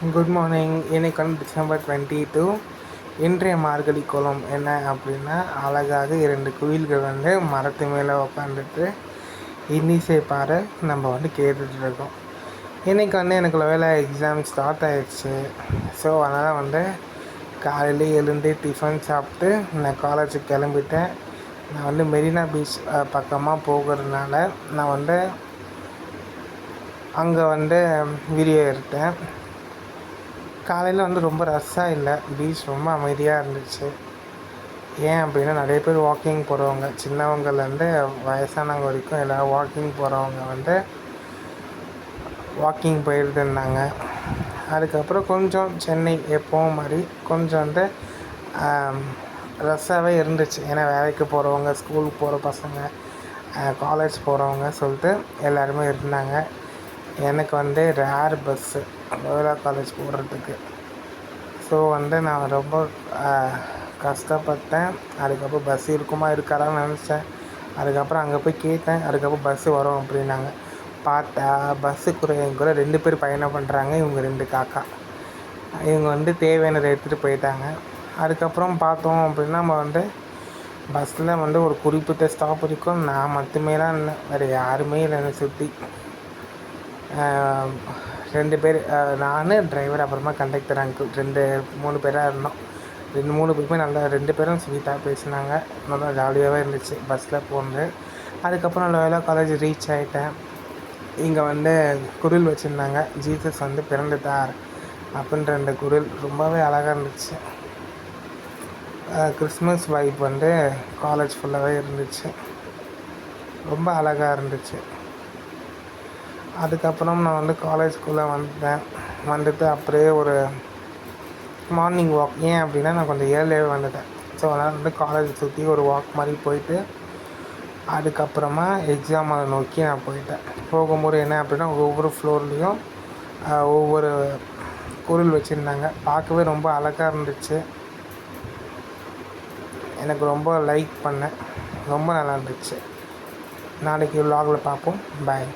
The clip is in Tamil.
Good morning. இன்னைக்கு வந்து டிசம்பர் 22. இன்றைய மார்கழி கோலம் என்ன அப்படின்னா, அழகாக 2 குயில்கள் வந்து மரத்து மேலே உட்காந்துட்டு இன்னிசை பாட நம்ம வந்து கேட்டுட்ருக்கோம். இன்றைக்கி வந்து எனக்கு வேலை எக்ஸாம் ஸ்டார்ட் ஆகிடுச்சு. ஸோ அதனால் வந்து காலையில் எழுந்து டிஃபன் சாப்பிட்டு நான் காலேஜுக்கு கிளம்பிட்டேன். நான் வந்து மெரினா பீச் பக்கமாக போகிறதுனால நான் வந்து அங்கே வந்து வீடியோ எடுத்தேன். காலையில் வந்து ரொம்ப ரஷ்ஷாக இல்லை, பீச் ரொம்ப அமைதியாக இருந்துச்சு. ஏன் அப்படின்னா நிறைய பேர் வாக்கிங் போகிறவங்க, சின்னவங்கலேருந்து வயசானவங்க வரைக்கும் எல்லோரும் வாக்கிங் போகிறவங்க வந்து வாக்கிங் போயிட்டு இருந்தாங்க. அதுக்கப்புறம் கொஞ்சம் சென்னை எப்போவும் மாதிரி கொஞ்சம் வந்து ரஷ்ஷாகவே இருந்துச்சு. ஏன்னா வேலைக்கு போகிறவங்க, ஸ்கூலுக்கு போகிற பசங்க, காலேஜ் போகிறவங்க சொல்லிட்டு எல்லாருமே இருந்தாங்க. எனக்கு வந்து ரேர் பஸ்ஸு லோயலா காலேஜ் போடுறதுக்கு. ஸோ வந்து நான் ரொம்ப கஷ்டப்பட்டேன். அதுக்கப்புறம் பஸ் இருக்குமா இருக்காதான்னு நினச்சேன். அதுக்கப்புறம் அங்கே போய் கேட்டேன். அதுக்கப்புறம் பஸ்ஸு வரும் அப்படின்னாங்க. பார்த்தா பஸ்ஸுக்கு என் கூட 2 பேர் பயணம் பண்ணுறாங்க. இவங்க 2 காக்கா. இவங்க வந்து தேவையானதை எடுத்துகிட்டு போயிட்டாங்க. அதுக்கப்புறம் பார்த்தோம் அப்படின்னா நம்ம வந்து பஸ்ஸில் வந்து ஒரு குறிப்பிட்ட ஸ்டாப் வரைக்கும் நான் மட்டுமே தான் இருந்தேன். வேறு யாருமே இல்லை என்னை சுற்றி. 2 பேர், நான், டிரைவர், அப்புறமா கண்டக்டர் அங்கிள் 3 பேராக இருந்தோம். 3 பேருமே நல்லா 2 பேரும் ஸ்வீட்டாக பேசினாங்க. நல்லா ஜாலியாகவே இருந்துச்சு பஸ்ஸில் போனது. அதுக்கப்புறம் லோயலா காலேஜ் ரீச் ஆகிட்டேன். இங்கே வந்து குடில் வச்சுருந்தாங்க. ஜீசஸ் வந்து பிறந்துட்டார் அப்படின்ற அந்த குடில் ரொம்பவே அழகாக இருந்துச்சு. கிறிஸ்மஸ் வைப் வந்து காலேஜ் ஃபுல்லாகவே இருந்துச்சு. ரொம்ப அழகாக இருந்துச்சு. அதுக்கப்புறம் நான் வந்து காலேஜ்குள்ளே வந்துட்டு அப்படியே ஒரு மார்னிங் வாக். ஏன் அப்படின்னா நான் கொஞ்சம் ஏர்லியாகவே வந்துட்டேன். ஸோ அதனால் வந்து காலேஜ் சுற்றி ஒரு வாக் மாதிரி போயிட்டு அதுக்கப்புறமா எக்ஸாம் அதை நோக்கி நான் போயிட்டேன். போகும்போது என்ன அப்படின்னா ஒவ்வொரு ஃப்ளோர்லேயும் ஒவ்வொரு குரில் வச்சுருந்தாங்க. பார்க்கவே ரொம்ப அழகாக இருந்துச்சு. எனக்கு ரொம்ப லைக் பண்ணேன். ரொம்ப நல்லா இருந்துச்சு. நாளைக்கு விலாகில் பார்ப்போம். பாய்.